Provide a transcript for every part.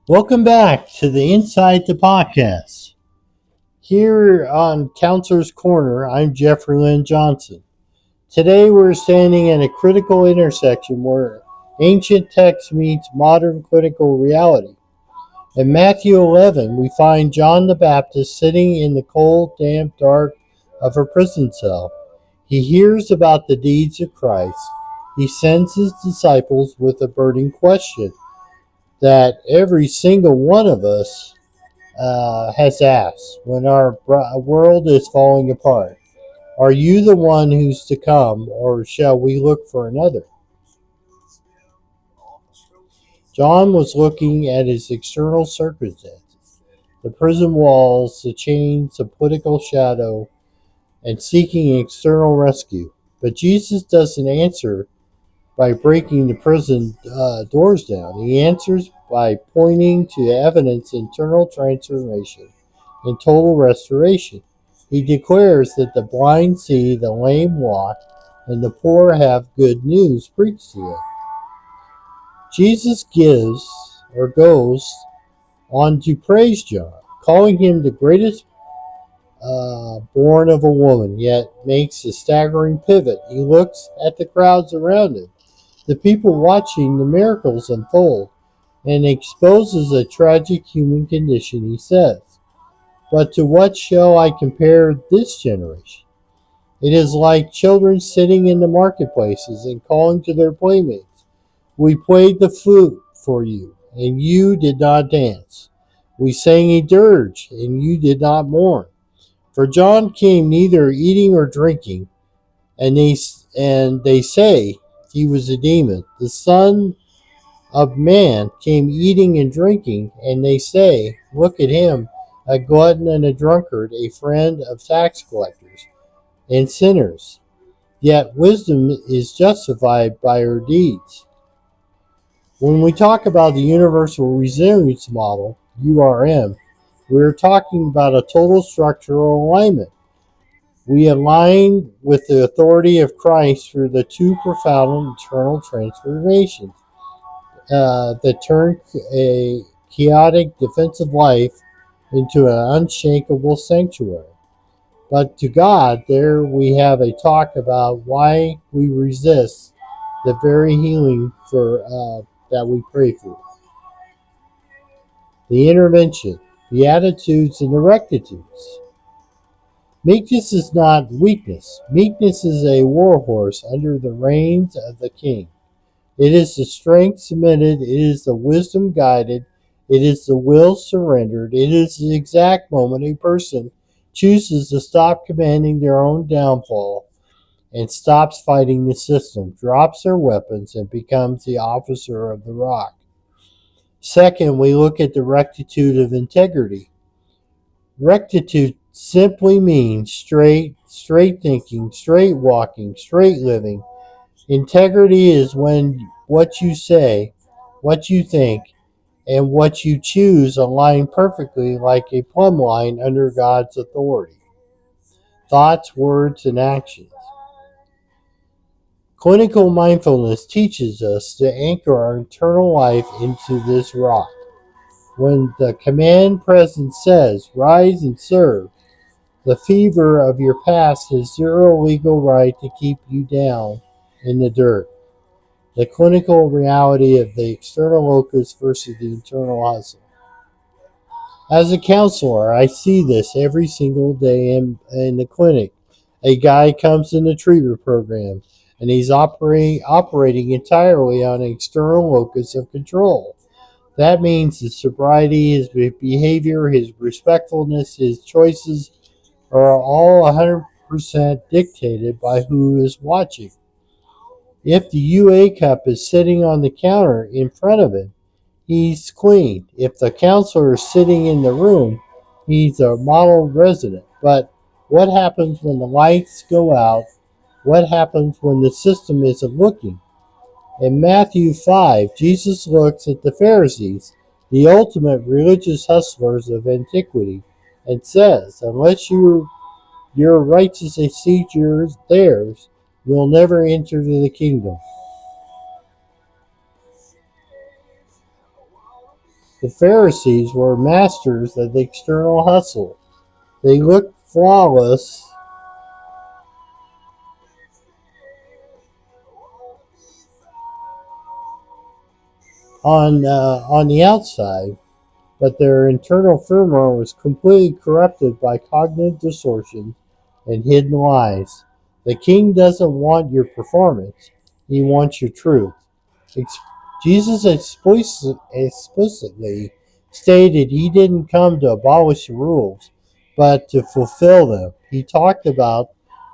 Welcome back to the Inside the Podcast. Here on Counselor's Corner, I'm Jeffrey Lynn Johnson. Today we're standing at a critical intersection where ancient text meets modern clinical reality. In Matthew 11, we find John the Baptist sitting in the cold, damp dark of a prison cell. He hears about the deeds of Christ. He sends his disciples with a burning question that every single one of us has asked when our world is falling apart. Are you the one who's to come, or shall we look for another? John was looking at his external circumstances, the prison walls, the chains, the political shadow, and seeking external rescue. But Jesus doesn't answer by breaking the prison doors down. He answers by pointing to evidence of internal transformation and total restoration. He declares that the blind see, the lame walk, and the poor have good news preached to them. Jesus goes on to praise John, calling him the greatest born of a woman, yet makes a staggering pivot. He looks at the crowds around him, the people watching the miracles unfold, and exposes a tragic human condition. He says, "But to what shall I compare this generation? It is like children sitting in the marketplaces and calling to their playmates. We played the flute for you, and you did not dance. We sang a dirge, and you did not mourn." For John came neither eating or drinking, and they say he was a demon. The Son of Man came eating and drinking, and they say, "Look at him, a glutton and a drunkard, a friend of tax collectors and sinners." Yet wisdom is justified by her deeds. When we talk about the universal resilience model, URM, we are talking about a total structural alignment. We align with the authority of Christ through the two profound internal transformations that turn a chaotic defensive life into an unshakable sanctuary. But to God, there we have a talk about why we resist the very healing that we pray for. The intervention, the attitudes, and the rectitudes. Meekness is not weakness. Meekness is a warhorse under the reins of the king. It is the strength submitted, it is the wisdom guided, it is the will surrendered, it is the exact moment a person chooses to stop commanding their own downfall and stops fighting the system, drops their weapons, and becomes the officer of the rock. Second, we look at the rectitude of integrity. Rectitude simply means straight thinking, straight walking, straight living. Integrity is when what you say, what you think, and what you choose align perfectly like a plumb line under God's authority. Thoughts, words, and actions. Clinical mindfulness teaches us to anchor our internal life into this rock. When the command present says, "Rise and serve," the fever of your past has zero legal right to keep you down in the dirt. The clinical reality of the external locus versus the internal hustle. As a counselor, I see this every single day in the clinic. A guy comes in the treatment program, and he's operating entirely on an external locus of control. That means his sobriety, his behavior, his respectfulness, his choices are all 100% dictated by who is watching. If the UA cup is sitting on the counter in front of him, he's clean. If the counselor is sitting in the room, he's a model resident. But what happens when the lights go out? What happens when the system isn't looking? In Matthew 5, Jesus looks at the Pharisees, the ultimate religious hustlers of antiquity, and says, "Unless your righteousness exceeds theirs, you'll never enter the kingdom." The Pharisees were masters of the external hustle. They looked flawless on the outside, but their internal firmware was completely corrupted by cognitive distortion and hidden lies. The king doesn't want your performance, he wants your truth. Jesus explicitly stated he didn't come to abolish the rules, but to fulfill them. He talked about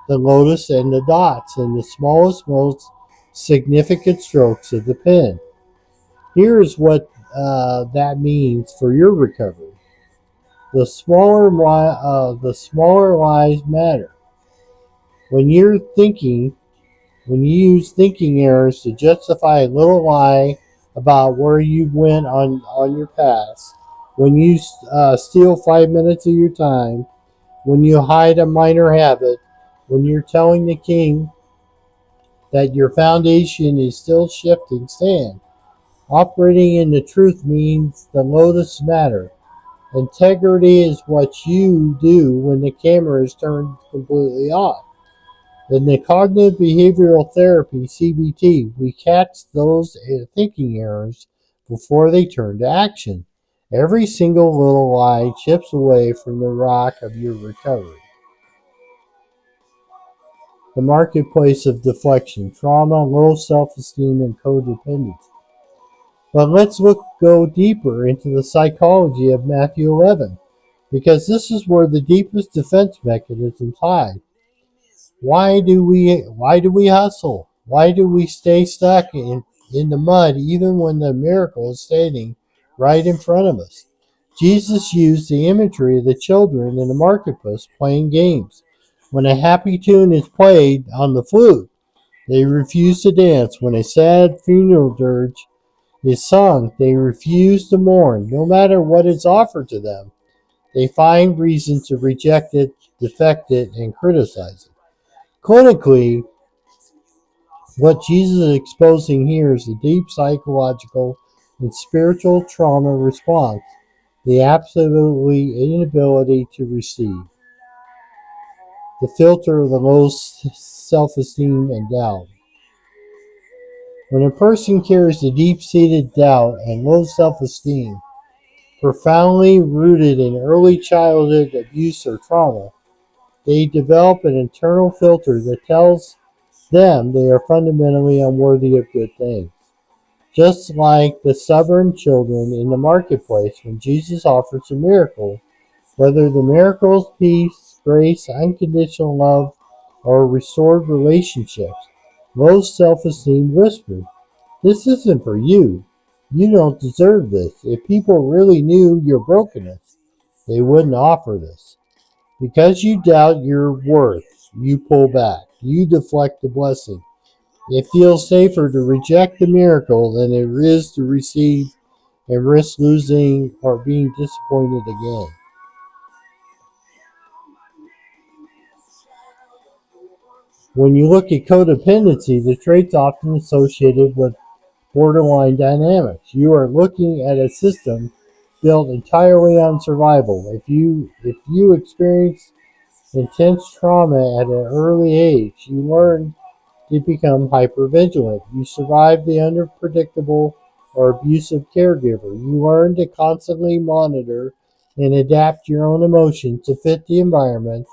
the lotus and the dots and the smallest, most significant strokes of the pen. Here is what that means for your recovery. The smaller lies matter. When you're thinking, when you use thinking errors to justify a little lie about where you went on your past, when you steal 5 minutes of your time, when you hide a minor habit, when you're telling the king that your foundation is still shifting sand, operating in the truth means the lotus matter. Integrity is what you do when the camera is turned completely off. In the cognitive behavioral therapy, CBT, we catch those thinking errors before they turn to action. Every single little lie chips away from the rock of your recovery. The marketplace of deflection, trauma, low self-esteem, and codependency. But let's go deeper into the psychology of Matthew 11, because this is where the deepest defense mechanisms hide. Why do we hustle? Why do we stay stuck in the mud even when the miracle is standing right in front of us? Jesus used the imagery of the children in the marketplace playing games. When a happy tune is played on the flute, they refuse to dance. When a sad funeral dirge is sung, they refuse to mourn. No matter what is offered to them, they find reason to reject it, defect it, and criticize it. Clinically, what Jesus is exposing here is a deep psychological and spiritual trauma response, the absolutely inability to receive, the filter of the low self-esteem and doubt. When a person carries a deep-seated doubt and low self-esteem, profoundly rooted in early childhood abuse or trauma, they develop an internal filter that tells them they are fundamentally unworthy of good things. Just like the stubborn children in the marketplace when Jesus offers a miracle, whether the miracle is peace, grace, unconditional love, or restored relationships, low self-esteem whispered, "This isn't for you. You don't deserve this. If people really knew your brokenness, they wouldn't offer this." Because you doubt your worth, you pull back. You deflect the blessing. It feels safer to reject the miracle than it is to receive and risk losing or being disappointed again. When you look at codependency, the traits often associated with borderline dynamics. You are looking at a system built entirely on survival. If you experience intense trauma at an early age, you learn to become hypervigilant. You survive the unpredictable or abusive caregiver. You learn to constantly monitor and adapt your own emotions to fit the environment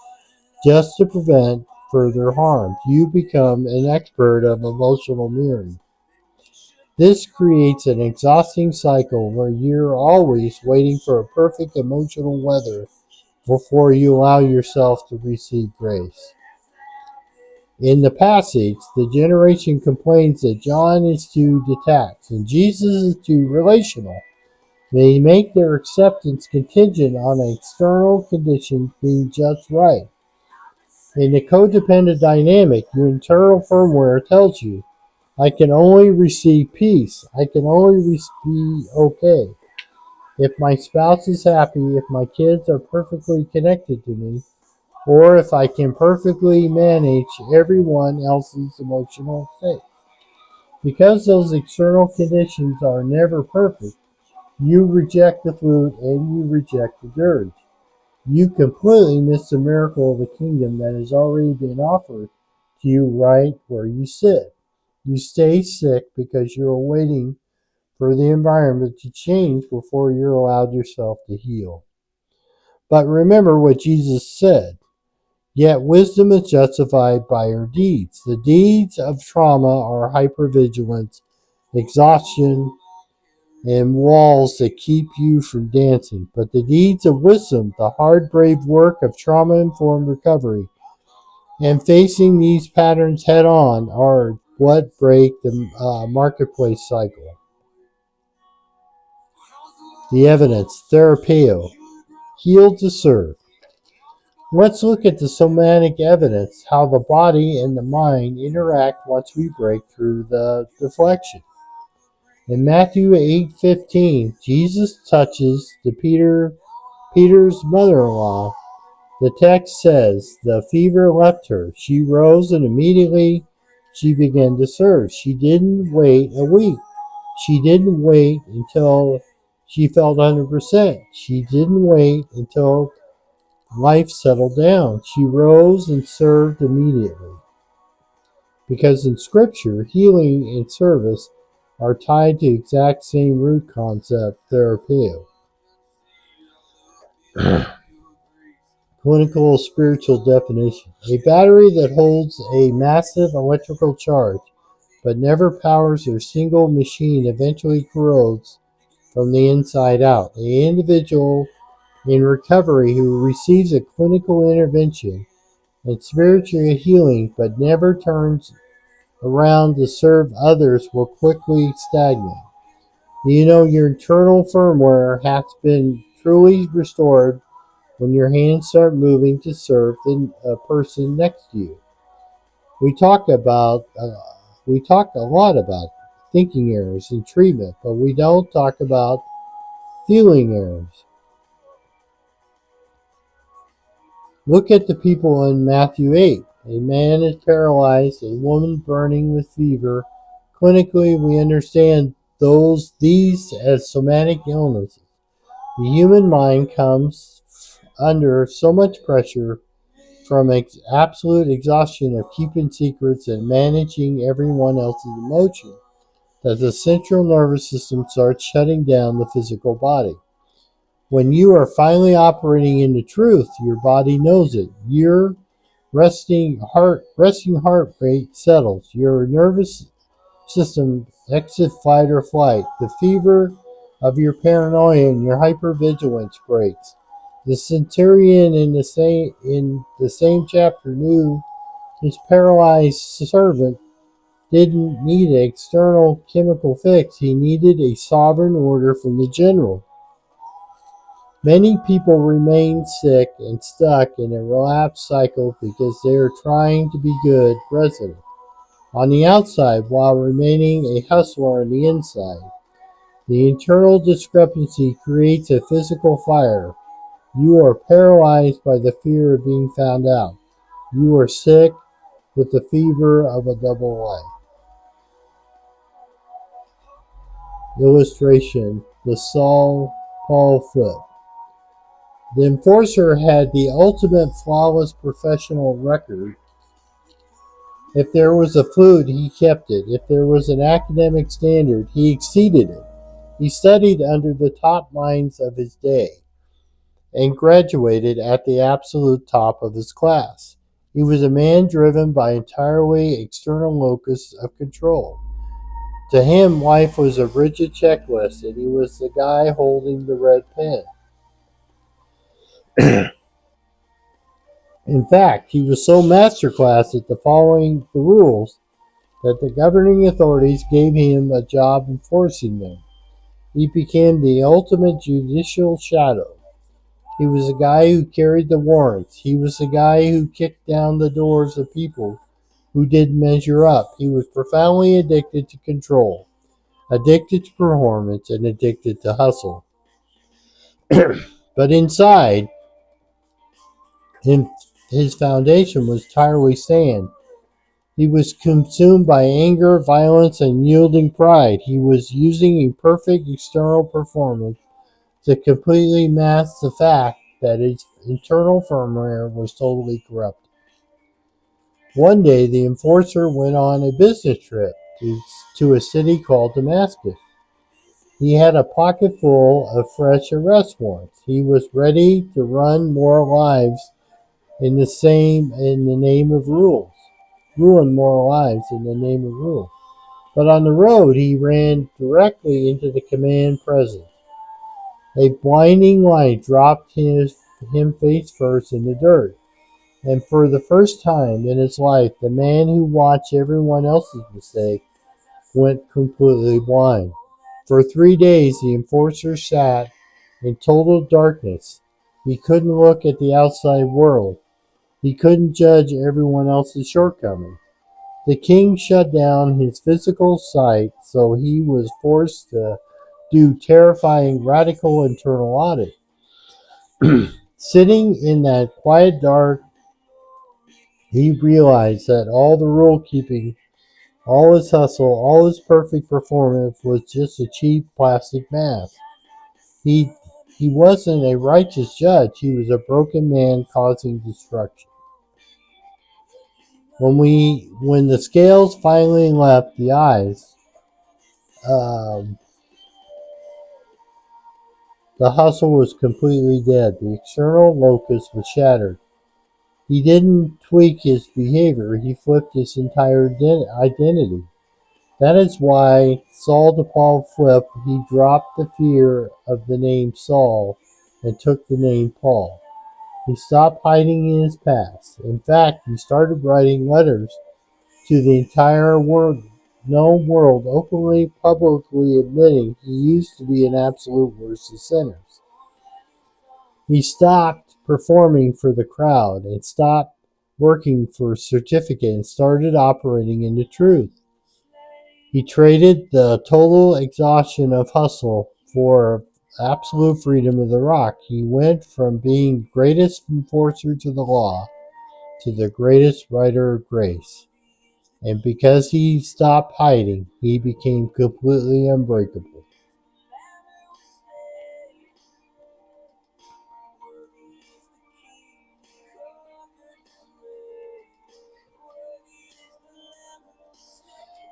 just to prevent further harm. You become an expert of emotional mirroring. This creates an exhausting cycle where you're always waiting for a perfect emotional weather before you allow yourself to receive grace. In the passage, the generation complains that John is too detached and Jesus is too relational. They make their acceptance contingent on external conditions being just right. In the codependent dynamic, your internal firmware tells you, "I can only receive peace. I can only be okay if my spouse is happy, if my kids are perfectly connected to me, or if I can perfectly manage everyone else's emotional state." Because those external conditions are never perfect, You reject the flute and you reject the dirge. You completely miss the miracle of the kingdom that has already been offered to you right where you sit. You stay sick because you're waiting for the environment to change before you're allowed yourself to heal. But remember what Jesus said. Yet wisdom is justified by her deeds. The deeds of trauma are hypervigilance, exhaustion, and walls that keep you from dancing. But the deeds of wisdom, the hard, brave work of trauma-informed recovery, and facing these patterns head-on are what break the marketplace cycle. The evidence, therapeo, healed to serve. Let's look at the somatic evidence, how the body and the mind interact once we break through the deflection. In Matthew 8:15, Jesus touches Peter's mother-in-law. The text says, the fever left her. She rose and immediately she began to serve. She didn't wait a week. She didn't wait until she felt 100%. She didn't wait until life settled down. She rose and served immediately. Because in Scripture, healing and service are tied to the exact same root concept, therapeo. Clinical spiritual definition. A battery that holds a massive electrical charge but never powers a single machine eventually corrodes from the inside out. The individual in recovery who receives a clinical intervention and spiritual healing but never turns around to serve others will quickly stagnate. You know your internal firmware has been truly restored when your hands start moving to serve the person next to you. We talk a lot about thinking errors in treatment, but we don't talk about feeling errors. Look at the people in Matthew 8. A man is paralyzed, a woman burning with fever. Clinically, we understand these as somatic illnesses. The human mind comes under so much pressure from absolute exhaustion of keeping secrets and managing everyone else's emotions that the central nervous system starts shutting down the physical body. When you are finally operating in the truth, your body knows it. Your resting heart rate settles. Your nervous system exits fight or flight. The fever of your paranoia and your hypervigilance breaks. The centurion in the same chapter knew his paralyzed servant didn't need an external chemical fix. He needed a sovereign order from the general. Many people remain sick and stuck in a relapse cycle because they are trying to be good residents on the outside while remaining a hustler on the inside. The internal discrepancy creates a physical fire. You are paralyzed by the fear of being found out. You are sick with the fever of a double life. Illustration, the Saul Paul foot. The enforcer had the ultimate flawless professional record. If there was a flute, he kept it. If there was an academic standard, he exceeded it. He studied under the top minds of his day and graduated at the absolute top of his class. He was a man driven by entirely external locus of control. To him, life was a rigid checklist, and he was the guy holding the red pen. In fact, he was so masterclass at following the rules that the governing authorities gave him a job enforcing them. He became the ultimate judicial shadow. He was the guy who carried the warrants. He was the guy who kicked down the doors of people who didn't measure up. He was profoundly addicted to control, addicted to performance, and addicted to hustle. But inside, his foundation was entirely sand. He was consumed by anger, violence, and yielding pride. He was using a perfect external performance to completely mask the fact that his internal firmware was totally corrupt. One day, the enforcer went on a business trip to a city called Damascus. He had a pocket full of fresh arrest warrants. He was ready to run more lives in the name of rules. Ruin more lives in the name of rules. But on the road, he ran directly into the command presence. A blinding light dropped him face first in the dirt. And for the first time in his life, the man who watched everyone else's mistake went completely blind. For 3 days, the enforcer sat in total darkness. He couldn't look at the outside world. He couldn't judge everyone else's shortcomings. The king shut down his physical sight, so he was forced to do terrifying radical internal audit. Sitting in that quiet dark, he realized that all the rule keeping, all his hustle, all his perfect performance was just a cheap plastic mask. He he wasn't a righteous judge, he was a broken man causing destruction. When the scales finally left the eyes, um, the hustle was completely dead. The external locus was shattered. He didn't tweak his behavior, he flipped his entire identity. That is why Saul to Paul flipped. He dropped the fear of the name Saul and took the name Paul. He stopped hiding in his past. In fact, he started writing letters to the entire known world, openly, publicly admitting he used to be an absolute worst of sinners. He stopped performing for the crowd and stopped working for a certificate and started operating in the truth. He traded the total exhaustion of hustle for absolute freedom of the rock. He went from being greatest enforcer to the law to the greatest writer of grace. And because he stopped hiding, he became completely unbreakable.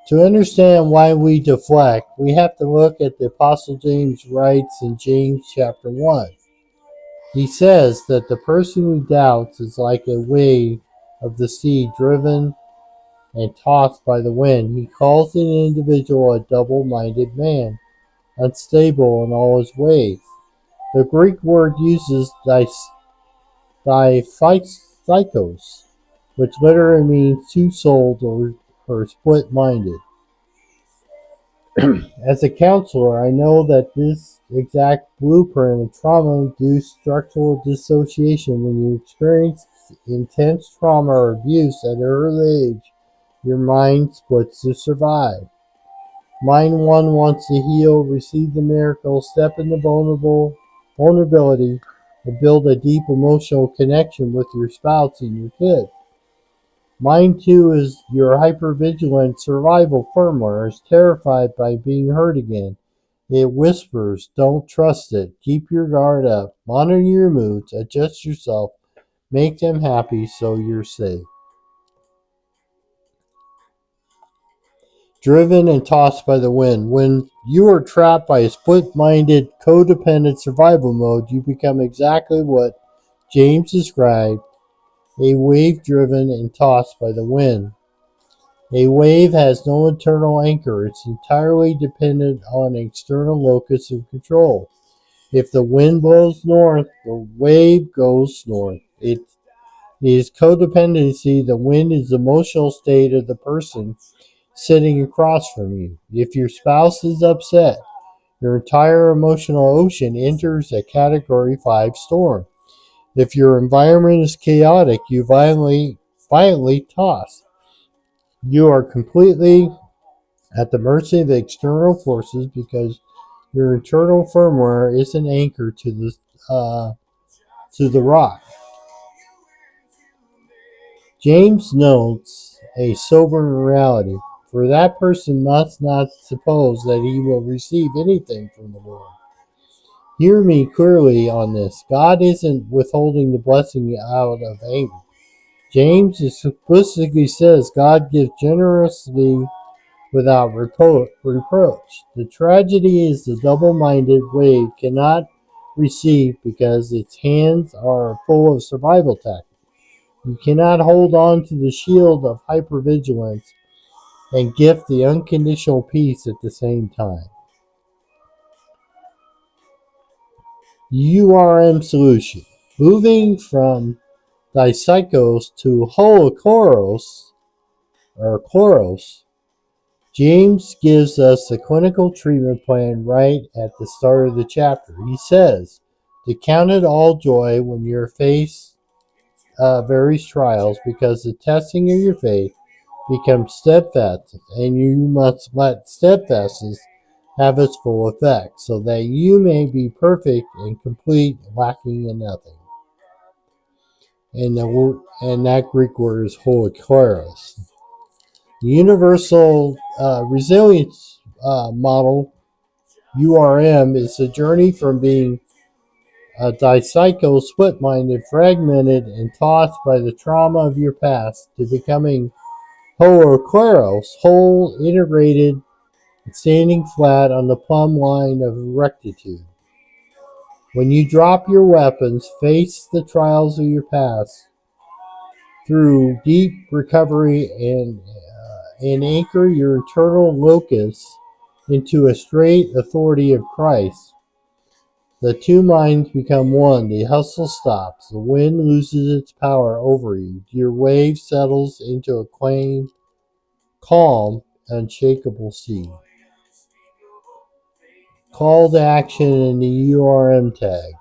To understand why we deflect, we have to look at the Apostle James writes in James chapter 1. He says that the person who doubts is like a wave of the sea driven and tossed by the wind. He calls an individual a double-minded man, unstable in all his ways. The Greek word uses diphysikos, which literally means two-souled or split-minded. As a counselor, I know that this exact blueprint of trauma-induced structural dissociation, when you experience intense trauma or abuse at an early age, your mind splits to survive. Mind one wants to heal, receive the miracle, step into vulnerability, and build a deep emotional connection with your spouse and your kid. Mind two is your hypervigilant survival firmware, is terrified by being hurt again. It whispers, don't trust it, keep your guard up, monitor your moods, adjust yourself, make them happy so you're safe. Driven and tossed by the wind. When you are trapped by a split-minded, codependent survival mode, you become exactly what James described, a wave driven and tossed by the wind. A wave has no internal anchor. It's entirely dependent on an external locus of control. If the wind blows north, the wave goes north. It is codependency. The wind is the emotional state of the person sitting across from you. If your spouse is upset, your entire emotional ocean enters a Category 5 storm. If your environment is chaotic, you violently toss. You are completely at the mercy of the external forces because your internal firmware is an anchor to the rock. James notes a sober reality. For that person must not suppose that he will receive anything from the Lord. Hear me clearly on this. God isn't withholding the blessing out of anger. James explicitly says God gives generously without reproach. The tragedy is the double-minded wave cannot receive because its hands are full of survival tactics. You cannot hold on to the shield of hypervigilance and gift the unconditional peace at the same time. URM solution. Moving from dicycles to holochoros, or chloros, James gives us the clinical treatment plan right at the start of the chapter. He says, to count it all joy when you're faced various trials, because the testing of your faith becomes steadfast, and you must let steadfastness have its full effect, so that you may be perfect and complete, lacking in nothing. And that Greek word is holochoros. The universal resilience model, URM, is a journey from being a dicycle, split-minded, fragmented, and tossed by the trauma of your past to becoming holochoros, whole, integrated, and standing flat on the plumb line of rectitude. When you drop your weapons, face the trials of your past through deep recovery and anchor your internal locus into a straight authority of Christ, the two minds become one. The hustle stops. The wind loses its power over you. Your wave settles into a calm, unshakable sea. Call to action in the URM tag.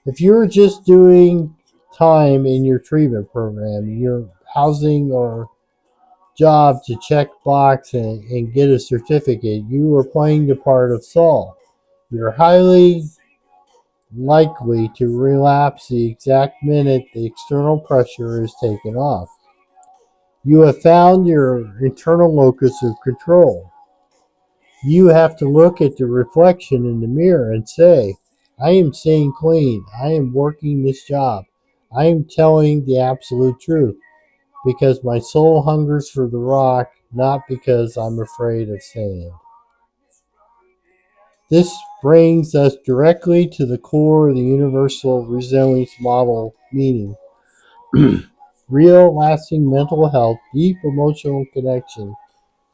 If you're just doing time in your treatment program, your housing or job to check box and get a certificate, you are playing the part of Saul. You're highly likely to relapse the exact minute the external pressure is taken off. You have found your internal locus of control. You have to look at the reflection in the mirror and say, I am staying clean. I am working this job. I am telling the absolute truth because my soul hungers for the rock, not because I'm afraid of sand. This brings us directly to the core of the universal resilience model, meaning real, lasting mental health, deep emotional connection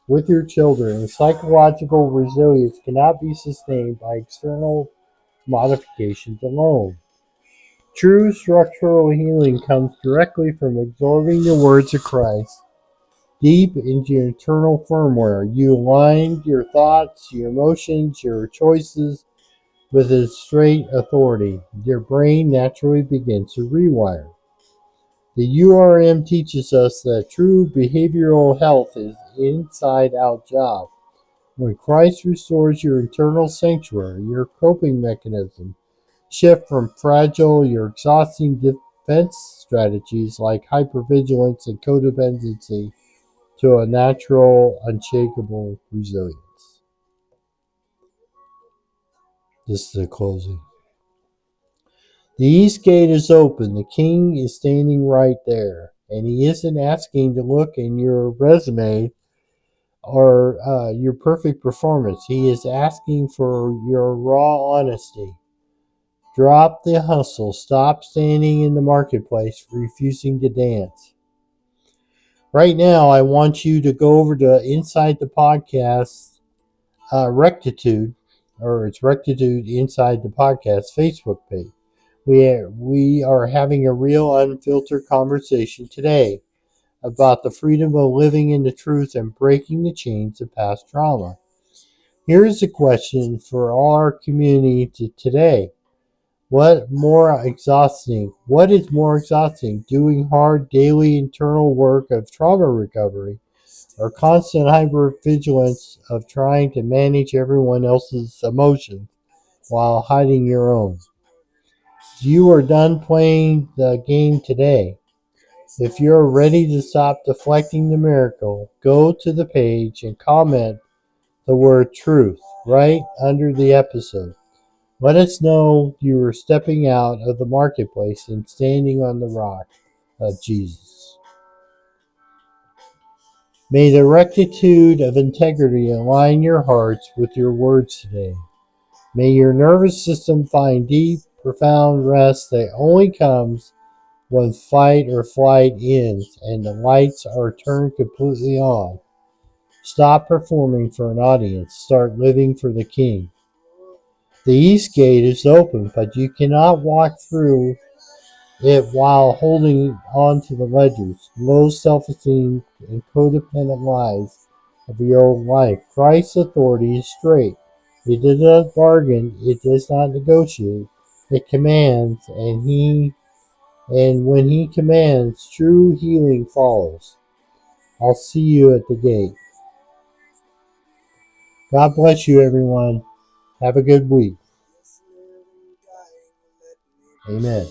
with your children, and psychological resilience cannot be sustained by external modifications alone. True structural healing comes directly from absorbing the words of Christ deep into your internal firmware. You align your thoughts, your emotions, your choices with His straight authority. Your brain naturally begins to rewire. The URM teaches us that true behavioral health is an inside-out job. When Christ restores your internal sanctuary, your coping mechanism shift from fragile, your exhausting defense strategies like hypervigilance and codependency to a natural, unshakable resilience. This is the closing. The east gate is open. The king is standing right there. And he isn't asking to look in your resume or your perfect performance. He is asking for your raw honesty. Drop the hustle. Stop standing in the marketplace refusing to dance. Right now, I want you to go over to Inside the Podcast Rectitude, or it's Rectitude Inside the Podcast Facebook page. We are having a real unfiltered conversation today about the freedom of living in the truth and breaking the chains of past trauma. Here's a question for our community today. What is more exhausting? Doing hard daily internal work of trauma recovery or constant hypervigilance of trying to manage everyone else's emotions while hiding your own? You are done playing the game today. If you're ready to stop deflecting the miracle, go to the page and comment the word truth right under the episode. Let us know you are stepping out of the marketplace and standing on the rock of Jesus. May the rectitude of integrity align your hearts with your words today. May your nervous system find deep, profound rest that only comes when fight or flight ends and the lights are turned completely on. Stop performing for an audience. Start living for the King. The East Gate is open, but you cannot walk through it while holding on to the ledgers, low self-esteem, and codependent lies of your old life. Christ's authority is straight. It does not bargain. It does not negotiate. It commands, and when He commands, true healing follows. I'll see you at the gate. God bless you, everyone. Have a good week. Amen.